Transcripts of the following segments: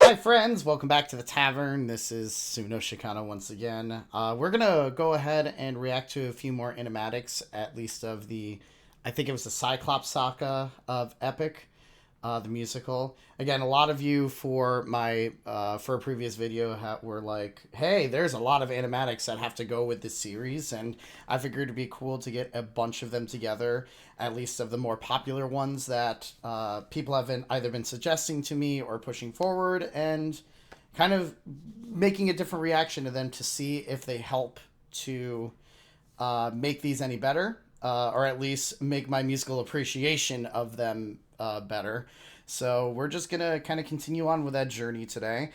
Hi friends, welcome back to the tavern. This is Suno Shecano once again. We're gonna go ahead and react to a few more animatics, at least of the, I think it was the Cyclops Saga of Epic, the musical. Again, a lot of you for my for a previous video were like, "Hey, there's a lot of animatics that have to go with this series," and I figured it'd be cool to get a bunch of them together, at least of the more popular ones that people have either been suggesting to me or pushing forward, and kind of making a different reaction to them to see if they help to make these any better, or at least make my musical appreciation of them better. So we're just gonna kind of continue on with that journey today.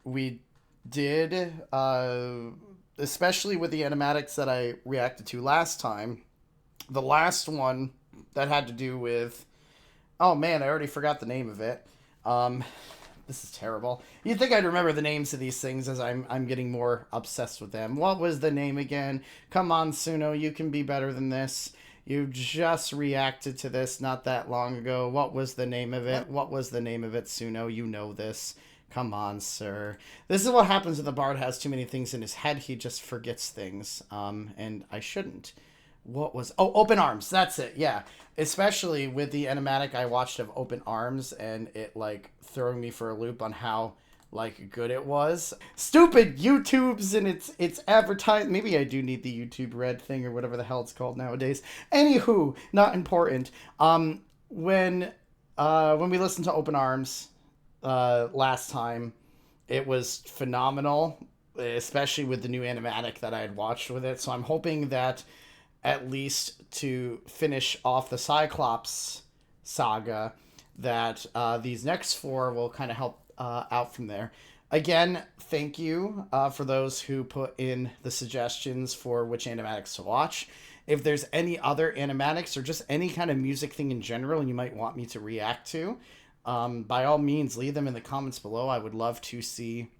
We did, especially with the animatics that I reacted to last time. The last one that had to do with, oh man, I already forgot the name of it. This is terrible. You'd think I'd remember the names of these things as I'm getting more obsessed with them. What was the name again? Come on, Suno, you can be better than this. You just reacted to this not that long ago. What was the name of it? What was the name of it, Suno? You know this. Come on, sir. This is what happens when the bard has too many things in his head. He just forgets things. And I shouldn't. What was... Oh, Open Arms. That's it. Yeah. Especially with the animatic I watched of Open Arms and it, like, throwing me for a loop on how, like, good it was. Stupid YouTubes and it's advertised. Maybe I do need the YouTube Red thing or whatever the hell it's called nowadays. Anywho, not important. When we listened to Open Arms last time, it was phenomenal, especially with the new animatic that I had watched with it. So I'm hoping that at least to finish off the Cyclops Saga, that these next four will kind of help out from there. Again, thank you for those who put in the suggestions for which animatics to watch. If there's any other animatics or just any kind of music thing in general you might want me to react to, by all means, leave them in the comments below. I would love to see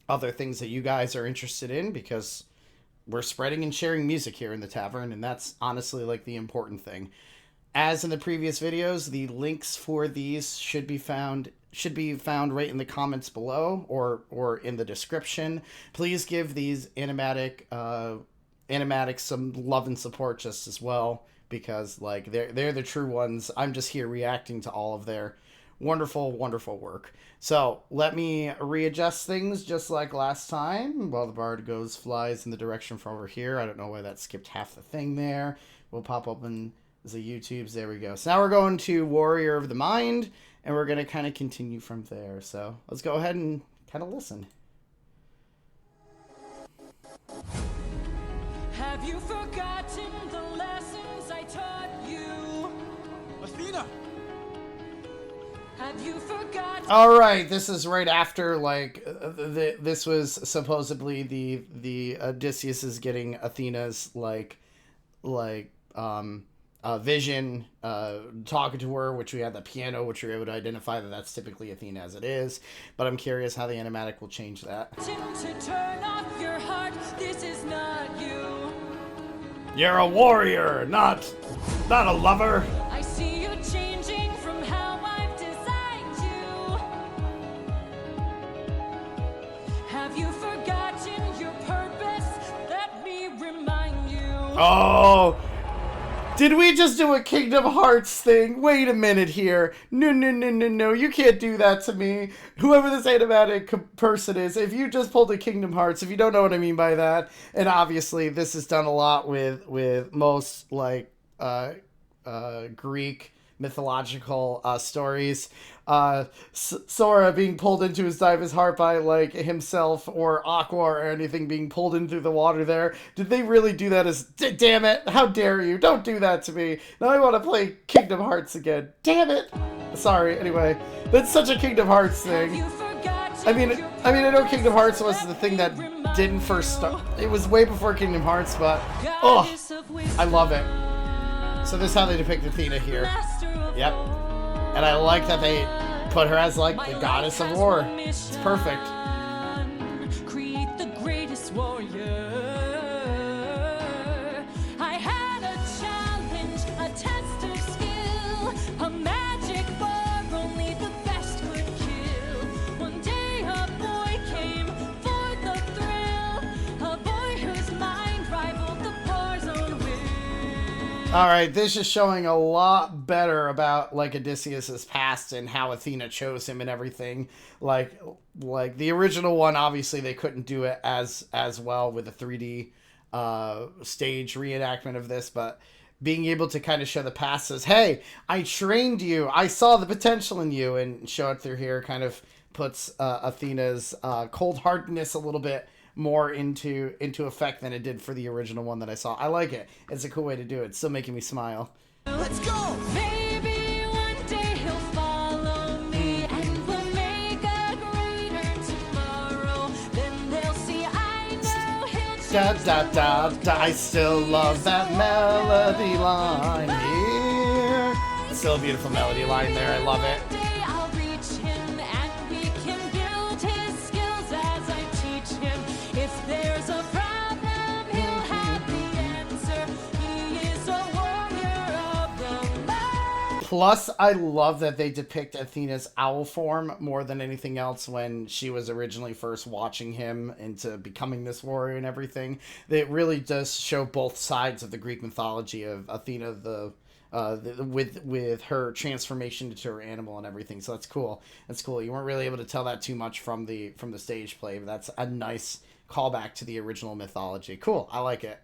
other things that you guys are interested in, because we're spreading and sharing music here in the tavern, and that's honestly like the important thing. As in the previous videos, the links for these should be found right in the comments below or in the description. Please give these animatics some love and support just as well, because like they're the true ones. I'm just here reacting to all of their wonderful work. So let me readjust things just like last time while the bard flies in the direction from over here. I don't know why that skipped half the thing there. We'll pop open the YouTubes. There we go. So now we're going to Warrior of the Mind, and we're going to kind of continue from there. So let's go ahead and kind of listen. Have you forgotten the lessons I taught you? Athena! Have you forgotten? All right, this is right after, like, this was supposedly the Odysseus is getting Athena's vision, talking to her, which we had the piano, which we were able to identify that that's typically Athena as it is. But I'm curious how the animatic will change that. To turn off your heart, this is not you. You're a warrior, not a lover. I see you changing from how I've designed you. Have you forgotten your purpose? Let me remind you. Oh, did we just do a Kingdom Hearts thing? Wait a minute here. No, you can't do that to me. Whoever this animatic person is, if you just pulled a Kingdom Hearts, if you don't know what I mean by that, and obviously this is done a lot with most, like, Greek mythological stories. Sora being pulled into his dive heart by, like, himself, or Aqua or anything being pulled into the water there. Did they really do that? Damn it, how dare you, don't do that to me. Now I want to play Kingdom Hearts again. Damn it. Sorry, anyway, that's such a Kingdom Hearts thing. I mean I know Kingdom Hearts was the thing that didn't first start. It was way before Kingdom Hearts, but oh, I love it. So this is how they depict Athena here. Yep. And I like that they put her as, like, the goddess of war. It's perfect. Create the greatest warrior. I had a challenge, a test of skill, a magic bar only the best could kill. One All right, this is showing a lot better about like Odysseus's past and how Athena chose him and everything. Like the original one, obviously they couldn't do it as well with a 3D stage reenactment of this, but being able to kind of show the past as, hey, I trained you, I saw the potential in you, and show it through here kind of puts Athena's cold-heartedness a little bit more into effect than it did for the original one that I saw. I like it. It's a cool way to do it. It's still making me smile. Let's go! Maybe one day he'll follow me and we'll make a greater tomorrow. Then they'll see I know he'll Da da da da. I still love that melody line. Yeah. Still a beautiful melody line there. I love it. One day I'll reach him and we can build his skills as I teach him. If there's a problem, he'll have the answer. He is a warrior of the night. Plus, I love that they depict Athena's owl form more than anything else when she was originally first watching him into becoming this warrior and everything. It really does show both sides of the Greek mythology of Athena, with her transformation into her animal and everything. So that's cool. That's cool. You weren't really able to tell that too much from the stage play, but that's a nice callback to the original mythology. Cool. I like it.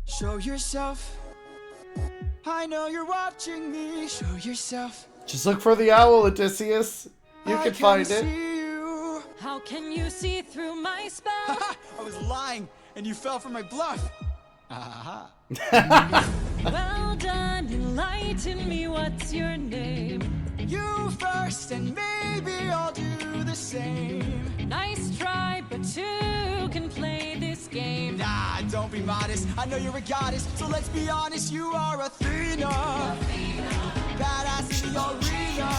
Show yourself. I know you're watching me. Show yourself. Just look for the owl, Odysseus. You I can find it. see you. How can you see through my spell? I was lying, and you fell for my bluff. Aha. Well done, enlighten me, what's your name? You first, and maybe I'll do the same. Nice try, but two can play this game. Nah, don't be modest. I know you're a goddess, so let's be honest. You are Athena. Badass in the arena.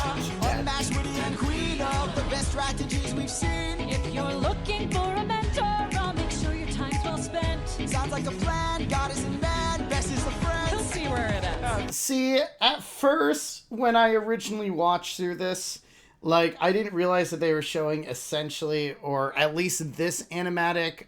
Unmatched, witty, and queen of the best strategies we've seen. If you're looking for a mentor, I'll make sure your time's well spent. Sounds like a plan. Goddess and man, best is a friend. He'll see where it ends. See, at first, when I originally watched through this, like, I didn't realize that they were showing essentially, or at least this animatics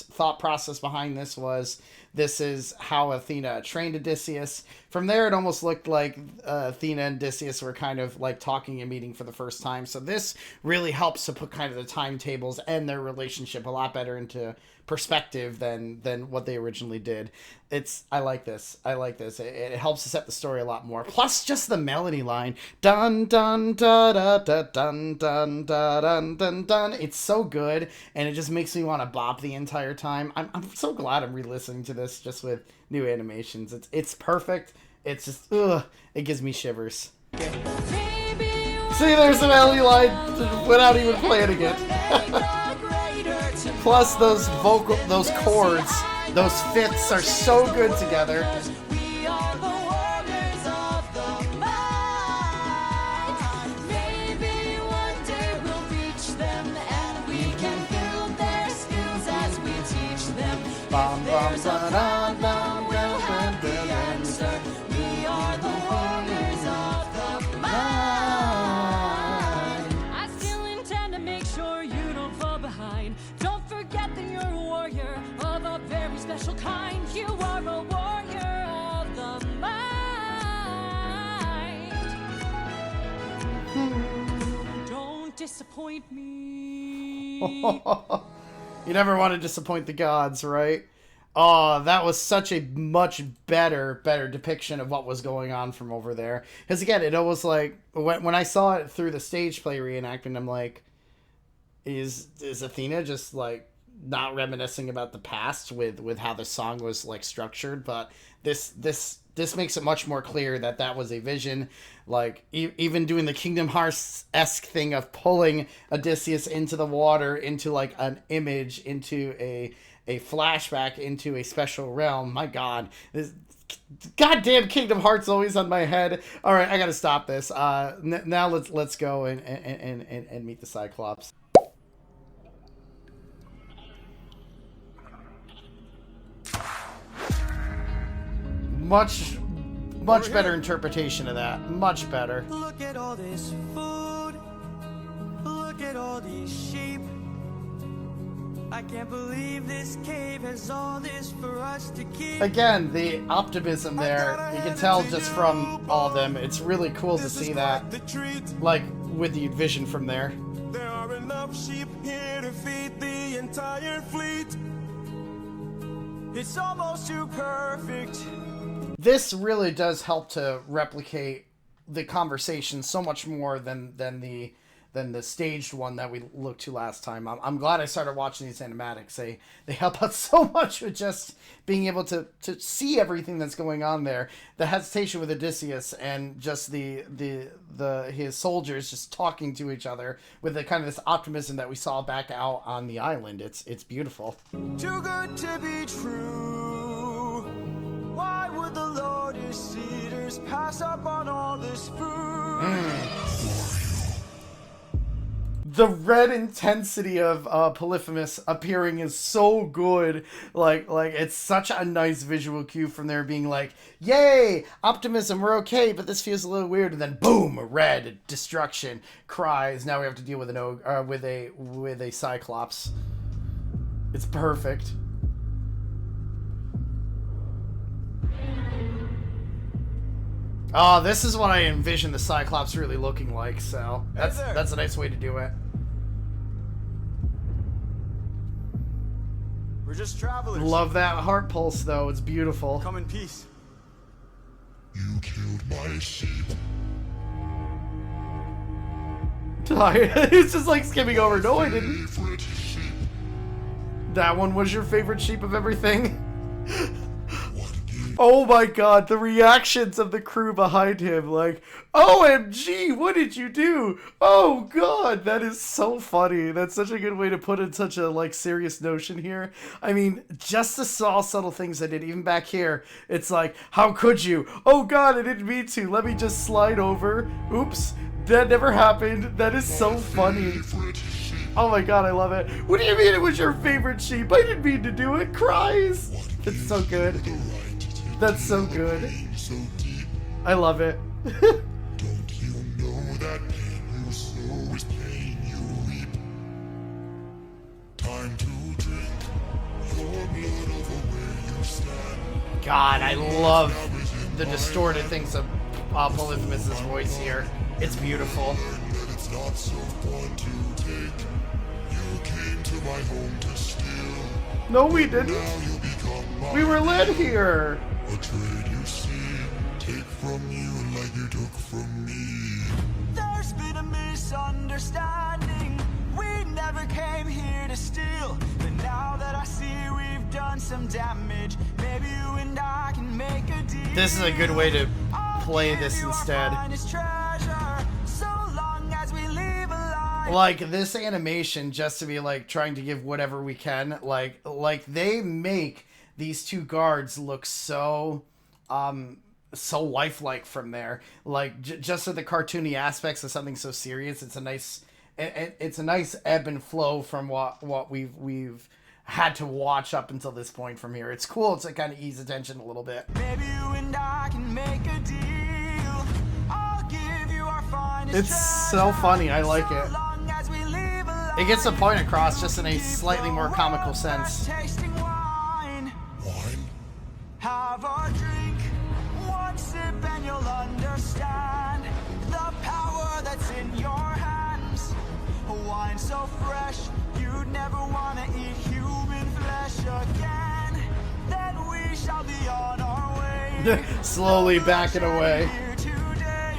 thought process behind this is how Athena trained Odysseus. From there, it almost looked like Athena and Odysseus were kind of like talking and meeting for the first time. So this really helps to put kind of the timetables and their relationship a lot better into perspective than what they originally did. I like this. It helps to set the story a lot more. Plus, just the melody line, dun dun da da da dun dun da dun dun dun. It's so good, and it just makes me want to bop the entire time. I'm so glad I'm re-listening to this just with new animations. It's perfect. It's just it gives me shivers. See, there's the melody line without even playing it. Plus, those chords, those fifths are so good together. We are the warriors of the night. Maybe one day we'll reach them and we can build their skills as we teach them. If there's a problem, we'll have the answer. We are the warriors of the mind. I still intend to make sure you don't fall behind. Don't forget that you're a warrior of a very special kind. You are a warrior of the mind. Don't disappoint me. You never want to disappoint the gods, right? Oh, that was such a much better depiction of what was going on from over there. Because again, it almost like when I saw it through the stage play reenactment, I'm like, is Athena just like not reminiscing about the past with how the song was like structured? But this makes it much more clear that was a vision. Like even doing the Kingdom Hearts-esque thing of pulling Odysseus into the water, into like an image, into a flashback, into a special realm. My God, this goddamn Kingdom Hearts always on my head. All right, I gotta stop this. Now let's go and meet the Cyclops. Much better interpretation of that. Much better. Look at all this food. look at all these sheep. I can't believe this cave has all this for us to keep. Again, the optimism there, you can tell just from all of them. It's really cool to see that, like, with the vision from there. There are enough sheep here to feed the entire fleet. It's almost too perfect. This really does help to replicate the conversation so much more than the staged one that we looked to last time. I'm glad I started watching these animatics. They help out so much with just being able to see everything that's going on there. The hesitation with Odysseus and just his soldiers just talking to each other with the kind of this optimism that we saw back out on the island. It's beautiful. Too good to be true. Why would the Lotus Eaters pass up on all this food? The red intensity of Polyphemus appearing is so good. Like it's such a nice visual cue from there being like, yay, optimism, we're okay, but this feels a little weird. And then boom, red destruction, cries. Now we have to deal with with a Cyclops. It's perfect. Oh, this is what I envision the Cyclops really looking like, so that's a nice way to do it. We're just travelers. Love that heart pulse, though. It's beautiful. Come in peace. You killed my sheep. It's just like skimming over. No, I didn't. Favorite sheep. That one was your favorite sheep of everything? What gave Oh my god, the reactions of the crew behind him, like, OMG, what did you do? Oh god, that is so funny. That's such a good way to put in such a, like, serious notion here. I mean, just the small, subtle things I did, even back here, it's like, how could you? Oh god, I didn't mean to. Let me just slide over. Oops, that never happened. That is so funny. favorite sheep? Oh my god, I love it. What do you mean it was your favorite sheep? I didn't mean to do it. Cries. It's so good. The right to take That's so good. pain so deep. I love it. Don't you know that pain you sow is pain you reap? Time to drink your blood over where you stand. God, I love the distorted things of Polyphemus' voice here. It's beautiful. Learn that it's not so fun to take. You came to my home to steal. No, we didn't. Now you become mine. We were led here. A trade you see. Take from you like you took from me. There's been a misunderstanding. We never came here to steal. But now that I see we've done some damage, maybe you and I can make a deal. This is a good way to I'll play give this you our instead. finest treasure, so long as we live alive. Like, this animation, just to be, like, trying to give whatever we can, like they make these two guards look so, so lifelike from there. Like, just with the cartoony aspects of something so serious, it's a nice, it's a nice ebb and flow from what we've had to watch up until this point from here. It's cool to kind of ease attention a little bit. Maybe you and I can make a deal. I'll give you our finest It's so funny. I like it. so long as we live alive. It gets the point across just in a slightly more comical sense. Tasting wine. Wine? Have a drink. One sip and you'll understand the power that's in your hands. A wine so fresh, you'd never want to eat human flesh again. Then we shall be on our way. Slowly backing away. Here today.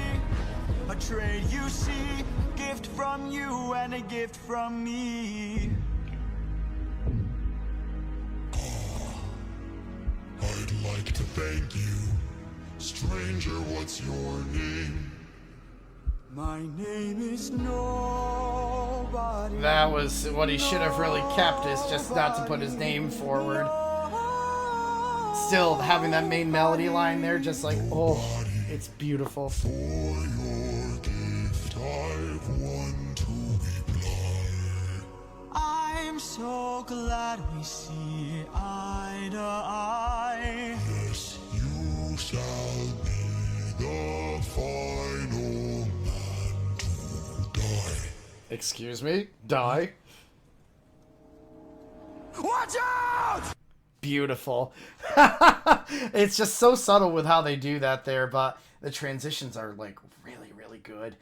A trade you see, gift from you and a gift from me. I'd like to thank you. Stranger, what's your name? My name is nobody. That was what he should have really kept, is just not to put his name forward. Still having that main melody line there, just like, oh, it's beautiful. For your gift, I've won to be blind. I'm so glad we see eye to eye. Yes, you shall be the final man to die. Excuse me? Die? Watch out! Beautiful. It's just so subtle with how they do that there, but the transitions are like really, really good.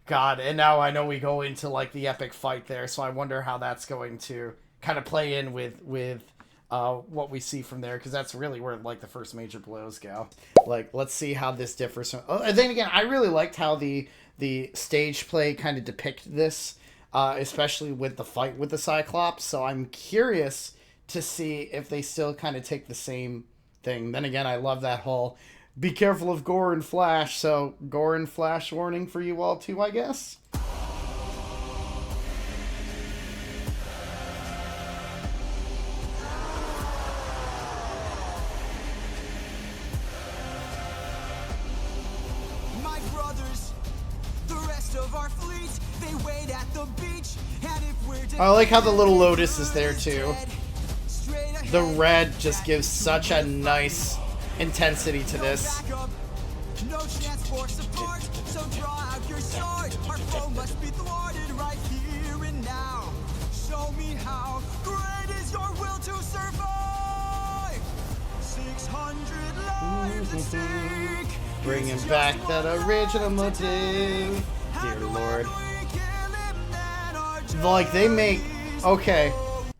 God, and now I know we go into like the epic fight there, so I wonder how that's going to kind of play in with what we see from there, because that's really where like the first major blows go. Like, let's see how this differs from... and then again, I really liked how the stage play kind of depicted this, especially with the fight with the Cyclops, so I'm curious to see if they still kind of take the same thing. Then again, I love that whole be careful of gore and flash, so gore and flash warning for you all too, I guess. My brothers, the rest of our fleet, they wait at the beach, and if we're I like how the little lotus is there too. The red just gives such a nice intensity to this. No chance for support, so draw out your sword. Our foe must be thwarted right here and now. Show me how great is your will to survive. 600 lives at stake. Bringing back that original motive. Dear Lord. Like, they make... Okay.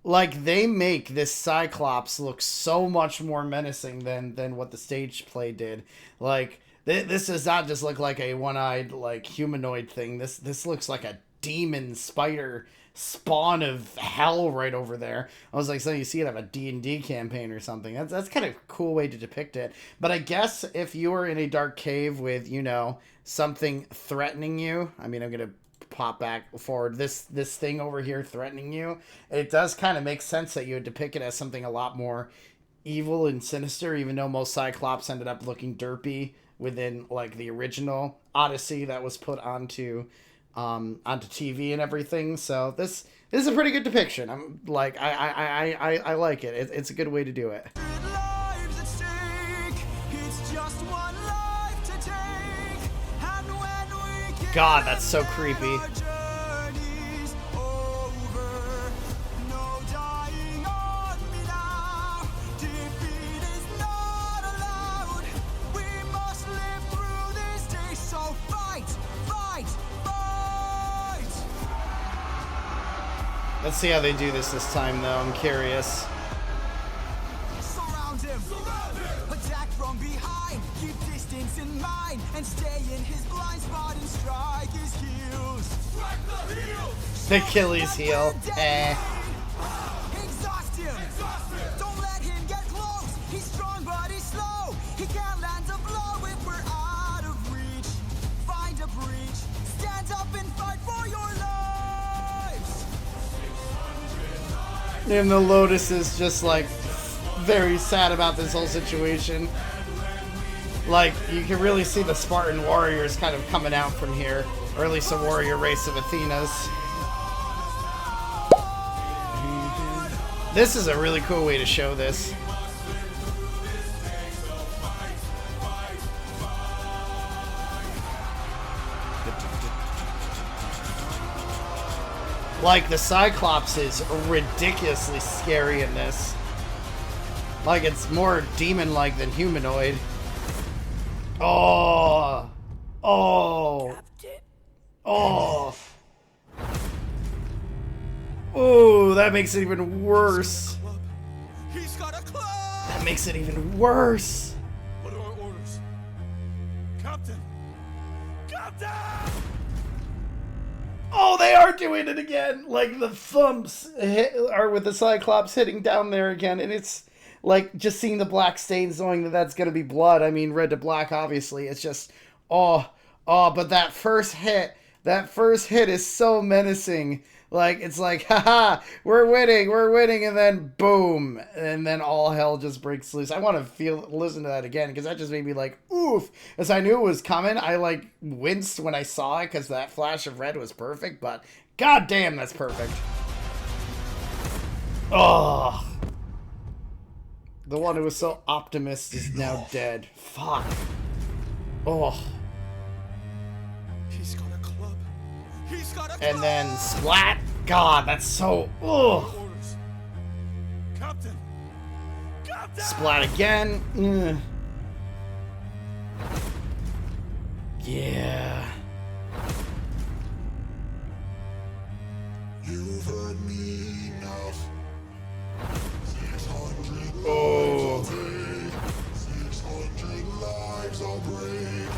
Like, they make this Cyclops look so much more menacing than what the stage play did. Like, this does not just look like a one-eyed, like, humanoid thing. This looks like a demon spider spawn of hell right over there. I was like, so you see it of a D&D campaign or something. That's kind of a cool way to depict it. But I guess if you were in a dark cave with, you know, something threatening you, I mean, I'm going to pop back forward, this thing over here threatening you, it does kind of make sense that you would depict it as something a lot more evil and sinister, even though most Cyclops ended up looking derpy within like the original Odyssey that was put onto TV and everything. So this is a pretty good depiction. I'm like, I like it. It's a good way to do it. Lives at stake. It's just one life to take. And when we God, that's so creepy. our journey's over, no dying on me now. Defeat is not allowed. We must live through this day. So fight, fight, fight. Let's see how they do this time, though. I'm curious. Surround him. Attack from behind. Keep distance in mind and stay in his blind spot and strike his heels. Strike the heels. The Achilles heel. Exhaust him. Don't let him get close. He's strong but he's slow. He can't land a blow if we're out of reach. Find a breach. Stand up and fight for your lives. And the Lotus is just like very sad about this whole situation. Like, you can really see the Spartan warriors kind of coming out from here, or at least a warrior race of Athena's. This is a really cool way to show this. Like, the Cyclops is ridiculously scary in this. Like, it's more demon-like than humanoid. Oh! Oh! Oh! Oh, that makes it even worse. He's got a club. That makes it even worse. What are our orders? Captain! Captain! Oh, they are doing it again! Like, the thumps are with the Cyclops hitting down there again, and it's like just seeing the black stains, knowing that that's gonna be blood. I mean, red to black, obviously. It's just, but that first hit is so menacing. Like, it's like, haha, we're winning, and then boom, and then all hell just breaks loose. I want to listen to that again, because that just made me like, oof. As I knew it was coming, I like winced when I saw it, because that flash of red was perfect, but god damn, that's perfect. Oh. The one who was so optimist is now dead. Fuck. Oh. He's got a club. And then splat. God, that's so. Ugh. Captain! Captain! Splat again. Ugh. Yeah. You've heard me enough. 600 Oh. 600 lives I'll break.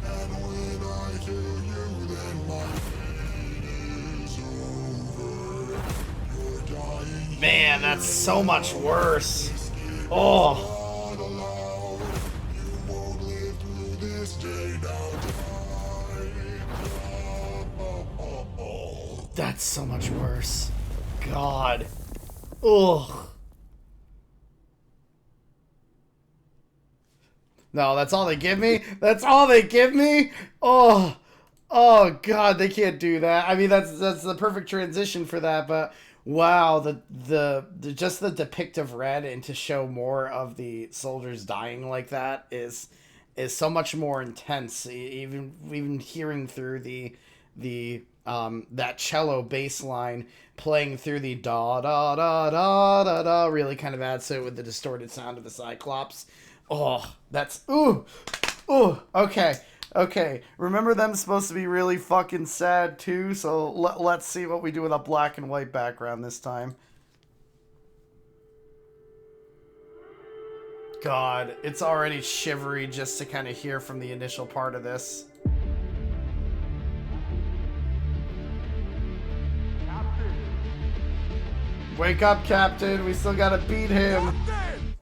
And when I kill you, then my fate is over. You're dying. Man, that's so much worse. Oh. Not allowed. You won't live through this day now. That's so much worse. God. Ugh. No, that's all they give me? That's all they give me? Oh. Oh God, they can't do that. I mean, that's the perfect transition for that, but wow, the just the depict of red and to show more of the soldiers dying like that is so much more intense. Even hearing through the that cello bass line playing through the da da da da da da really kind of adds to it with the distorted sound of the Cyclops. Oh, that's ooh. Okay. Remember them supposed to be really fucking sad too, so let's see what we do with a black and white background this time. God, it's already shivery just to kind of hear from the initial part of this. Wake up, Captain. We still gotta beat him.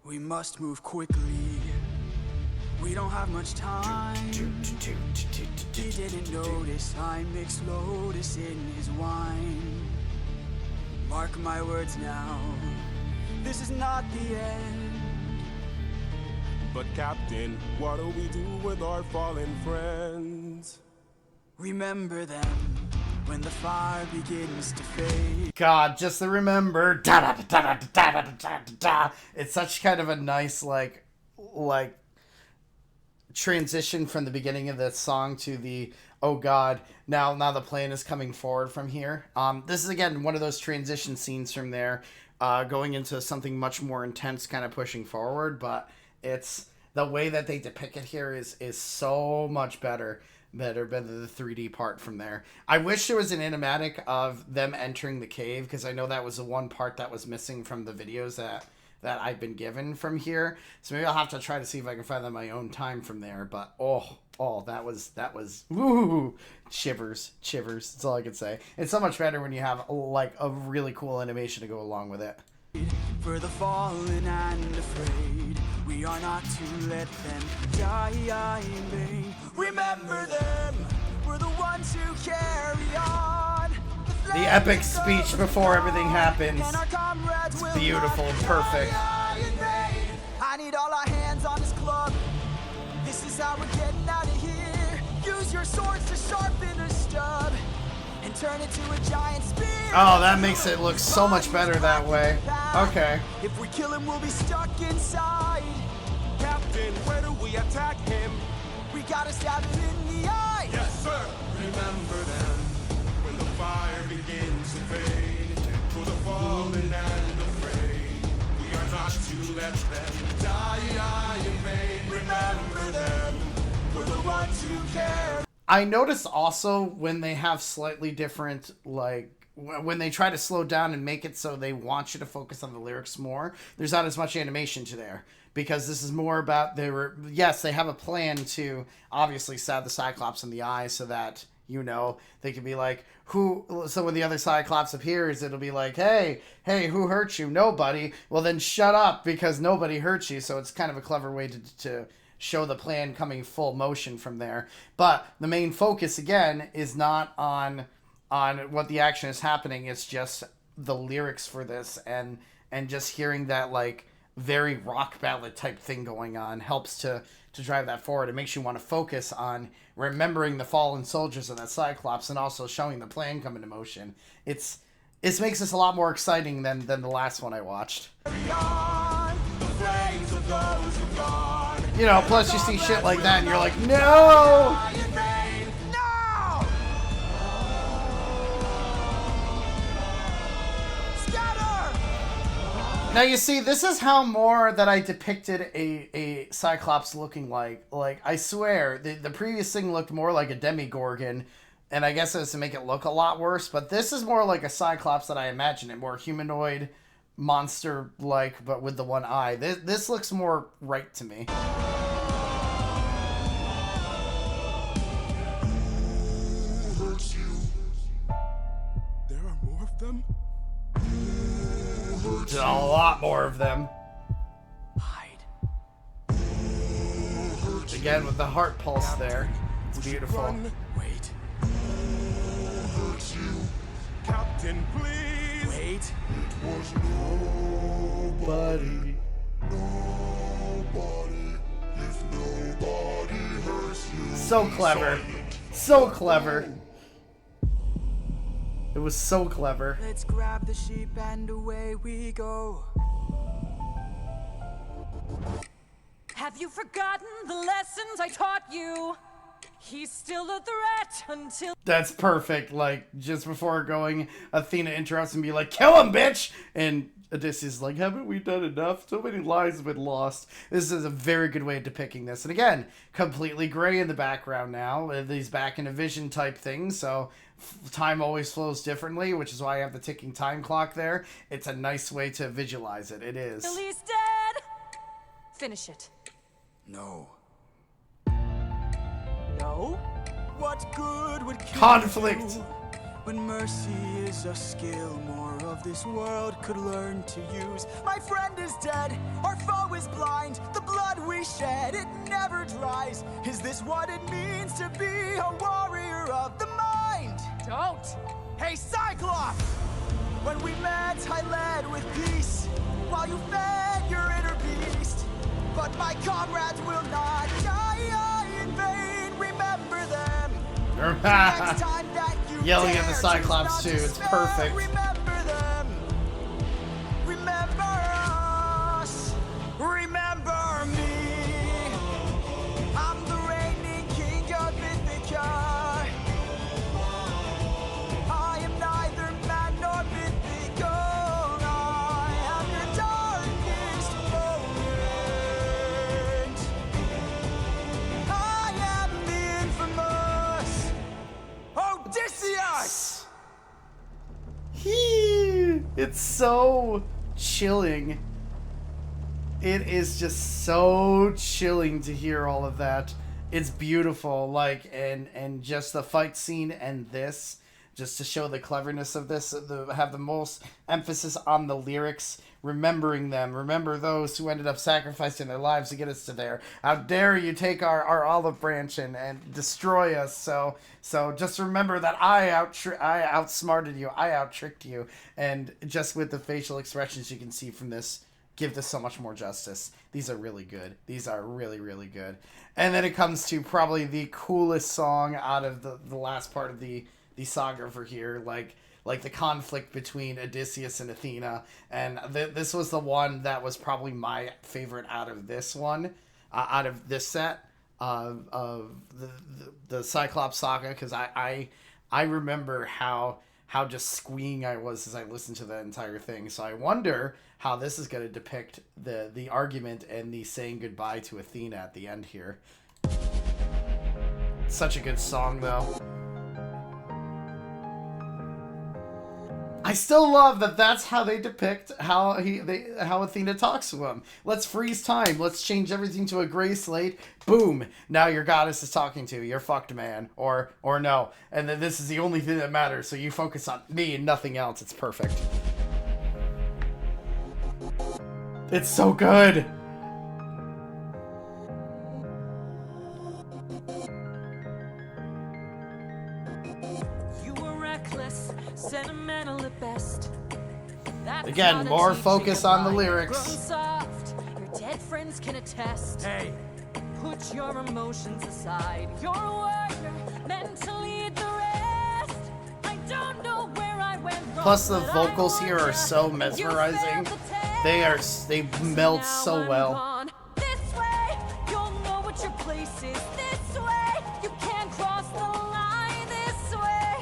We must move quickly. We don't have much time. He didn't notice I mixed Lotus in his wine. Mark my words now. This is not the end. But Captain, what do we do with our fallen friends? Remember them when the fire begins to fade. God, just to remember. Da, da, da, da, da, da, da, da, da. It's such kind of a nice like transition from the beginning of the song to the oh God, now the plane is coming forward from here. This is again one of those transition scenes from there, going into something much more intense, kind of pushing forward. But it's the way that they depict it here is so much better than the 3D part from there. I wish there was an animatic of them entering the cave, because I know that was the one part that was missing from the videos that I've been given from here. So maybe I'll have to try to see if I can find that my own time from there. But oh, that was woo, shivers. That's all I can say. It's so much better when you have like a really cool animation to go along with it. For the fallen and afraid, we are not to let them die in vain. Remember them, we're the ones who carry on. The epic speech before everything happens. It's beautiful and perfect. I need all our hands on this club. This is how we're getting out of here. Use your swords to sharpen a stub and turn it to a giant spear. Oh, that makes it look so much better that way. Okay. If we kill him, we'll be stuck inside. Captain, where do we attack him? We gotta stab him in the eye. Yes, sir. Remember them when the fire begins to fade. For the fallen and afraid, we are not to let them die in vain. Remember them, we're the ones who care. I noticed also when they have slightly different, like, when they try to slow down and make it so they want you to focus on the lyrics more, there's not as much animation to there. Because this is more about, yes, they have a plan to obviously stab the Cyclops in the eye so that, you know, they can be like, so when the other Cyclops appears, it'll be like, hey, who hurt you? Nobody. Well, then shut up, because nobody hurt you. So it's kind of a clever way to show the plan coming full motion from there. But the main focus, again, is not on what the action is happening. It's just the lyrics for this, and just hearing that, like, very rock ballad type thing going on helps to drive that forward. It makes you want to focus on remembering the fallen soldiers of that Cyclops, and also showing the plan come into motion. It makes this a lot more exciting than the last one I watched. You know, plus you see shit like that and you're like, no! Now you see, this is how more that I depicted a Cyclops looking like. Like, I swear, the previous thing looked more like a Demigorgon, and I guess it was to make it look a lot worse, but this is more like a Cyclops that I imagine it, more humanoid, monster-like, but with the one eye. This looks more right to me. There are more of them? There's a lot more of them. Hide. Again, with the heart pulse there. It's beautiful. Run. Wait. Captain, please. Wait. Buddy. So clever. So clever. It was so clever. Let's grab the sheep and away we go. Have you forgotten the lessons I taught you? He's still a threat until... That's perfect. Like, just before going, Athena interrupts and be like, kill him, bitch! And Odysseus like, haven't we done enough? So many lives have been lost. This is a very good way of depicting this. And again, completely gray in the background now. He's back in a vision type thing, so time always flows differently, which is why I have the ticking time clock there. It's a nice way to visualize it. It is. he's dead. Finish it. No. No? What good would kill Conflict. you when mercy is a skill more of this world could learn to use? My friend is dead, our foe is blind. The blood we shed, it never dries. Is this what it means to be a warrior of the mind? Don't. Hey, Cyclops! When we met, I led with peace, while you fed your inner beast. But my comrades will not die in vain. Remember them. Next time that you Yelling at the dare Cyclops choose too, not to it's spare, perfect. Remember them. Remember us. Remember me. I'm the reigning king of Ithaca. I am neither man nor mythical. I am your darkest moment. I am the infamous Odysseus! It's so chilling. It is just so chilling to hear all of that. It's beautiful, like, and just the fight scene and this, just to show the cleverness of this, have the most emphasis on the lyrics, remembering them. Remember those who ended up sacrificing their lives to get us to there. How dare you take our olive branch and destroy us? So just remember that I outsmarted you, I out-tricked you, and just with the facial expressions you can see from this, give this so much more justice. These are really good. These are really, really good. And then it comes to probably the coolest song out of the last part of the saga over here, like the conflict between Odysseus and Athena, and this was the one that was probably my favorite out of this one, out of this set of the Cyclops Saga, because I remember how just squeeing I was as I listened to the entire thing. So I wonder how this is going to depict the argument and the saying goodbye to Athena at the end here. Such a good song though. I still love that that's how they depict how Athena talks to him. Let's freeze time. Let's change everything to a gray slate. Boom. Now your goddess is talking to you. You're fucked, man. Or no. And then this is the only thing that matters. So you focus on me and nothing else. It's perfect. It's so good. Sentimental at best. That's Again, not a more teaching focus of on the mine. lyrics. Grown soft, your dead friends can attest. Hey, Put your emotions aside. You're a warrior, meant to lead the rest. I don't know where I went wrong. Plus the but I vocals here are wonder. so You mesmerizing. failed the test. They meld Now so I'm well. gone. This way, you'll know what your place is. This way, you can't cross the line. This way,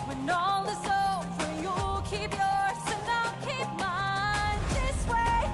when all is over, you'll keep yours and I'll keep mine. This way,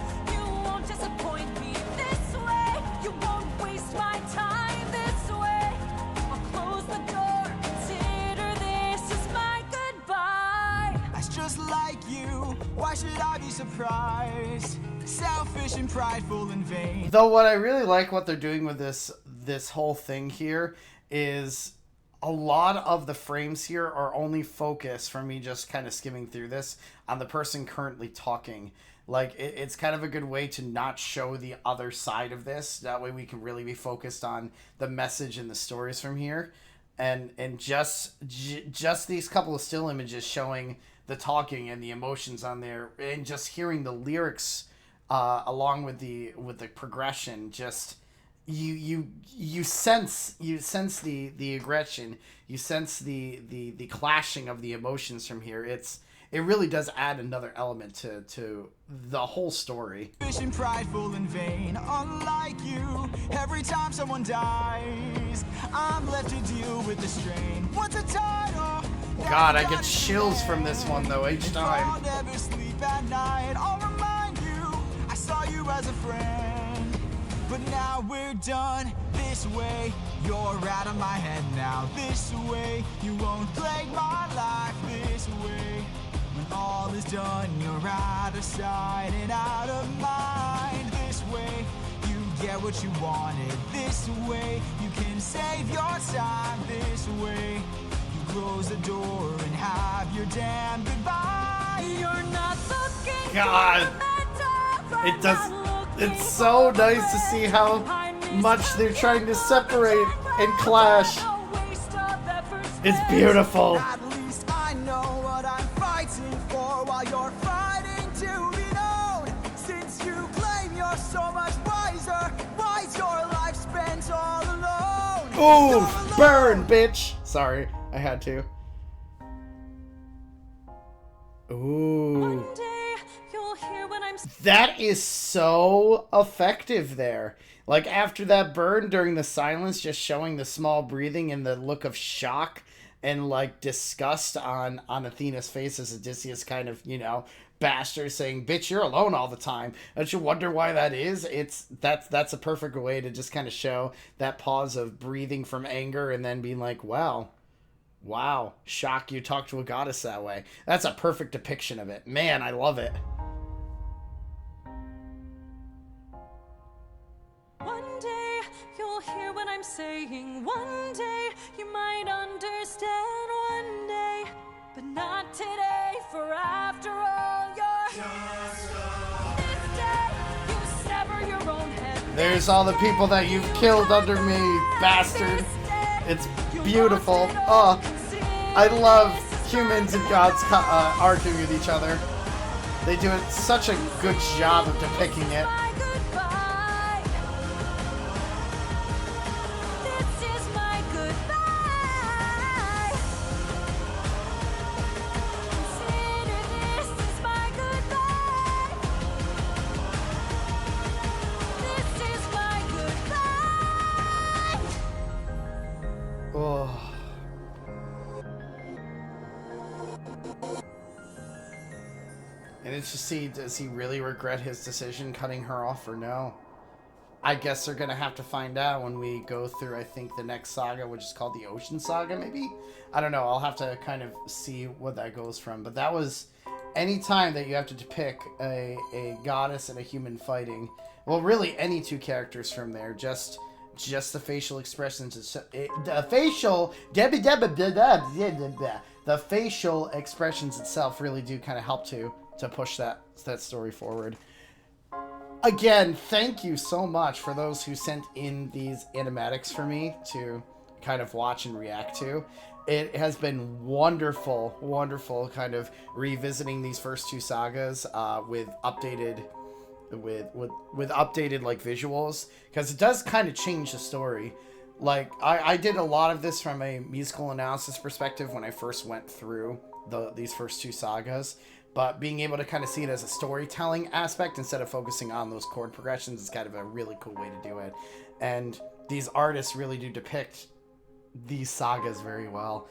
you. Why should I be surprised? Selfish and prideful and vain. Though what I really like what they're doing with this whole thing here is a lot of the frames here are only focused, for me just kind of skimming through this, on the person currently talking. Like, it's kind of a good way to not show the other side of this. That way we can really be focused on the message and the stories from here. And just these couple of still images showing the talking and the emotions on there, and just hearing the lyrics along with the progression, just you sense the aggression, you sense the clashing of the emotions from here. It really does add another element to the whole story. Selfish and prideful and vain, unlike you. Every time someone dies, I'm left to deal with the strain. What's a title? God, I get chills from this one though each time. I'll never sleep at night. I'll remind you, I saw you as a friend. But now we're done this way. You're out of my head now. This way, you won't plague my life. This way, when all is done, you're out of sight and out of mind. This way, you get what you wanted. This way, you can save your time. This way, you close the door and have your damn goodbye. You're not looking. God, it does. It's so nice to see how much they're trying to separate and clash. It's beautiful. At least I know what I'm fighting for while you're fighting to be known. Since you claim you're so much wiser, why's your life spent all alone? Ooh, burn, bitch. Sorry, I had to. Ooh. That is so effective there. Like, after that burn during the silence, just showing the small breathing and the look of shock and, like, disgust on Athena's face as Odysseus kind of, bashed her, saying, bitch, you're alone all the time. Don't you wonder why that is? That's a perfect way to just kind of show that pause of breathing from anger and then being like, wow, shock, you talk to a goddess that way. That's a perfect depiction of it. Man, I love it. One day you'll hear what I'm saying. One day you might understand. One day, but not today. For after all, you're this day you sever your own head. There's all the people that you've killed under me, bastard. It's beautiful. Oh, I love humans and gods arguing with each other. They do such a good job of depicting it. And it's just see, does he really regret his decision cutting her off or no? I guess they're gonna have to find out when we go through, I think, the next saga, which is called the Ocean Saga, maybe? I don't know, I'll have to kind of see what that goes from. But that was, any time that you have to depict a goddess and a human fighting, well, really any two characters from there, just the facial expressions, the facial expressions itself really do kind of help to push that story forward. Again, thank you so much for those who sent in these animatics for me to kind of watch and react to. It has been wonderful kind of revisiting these first two sagas with updated like visuals, because it does kind of change the story. Like, I did a lot of this from a musical analysis perspective when I first went through these first two sagas, but being able to kind of see it as a storytelling aspect instead of focusing on those chord progressions is kind of a really cool way to do it. And these artists really do depict these sagas very well.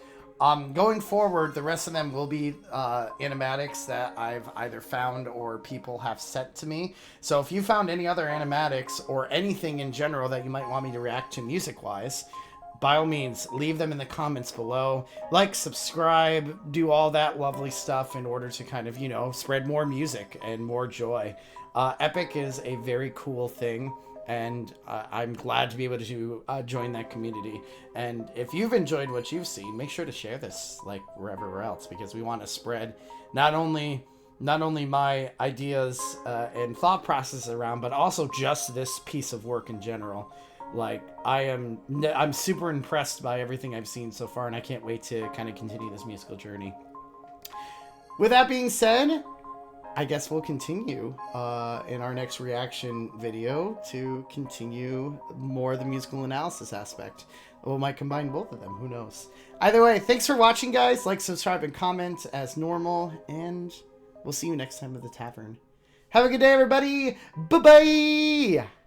Going forward, the rest of them will be animatics that I've either found or people have sent to me. So if you found any other animatics or anything in general that you might want me to react to music-wise, by all means, leave them in the comments below. Like, subscribe, do all that lovely stuff in order to kind of, you know, spread more music and more joy. Epic is a very cool thing, and I'm glad to be able to join that community. And if you've enjoyed what you've seen, make sure to share this, like, wherever else, because we want to spread not only my ideas and thought process around, but also just this piece of work in general. Like, I'm super impressed by everything I've seen so far, and I can't wait to kind of continue this musical journey. With that being said, I guess we'll continue in our next reaction video to continue more of the musical analysis aspect. We might combine both of them, who knows. Either way, thanks for watching, guys. Like, subscribe, and comment as normal, and we'll see you next time at the tavern. Have a good day, everybody. Bye-bye.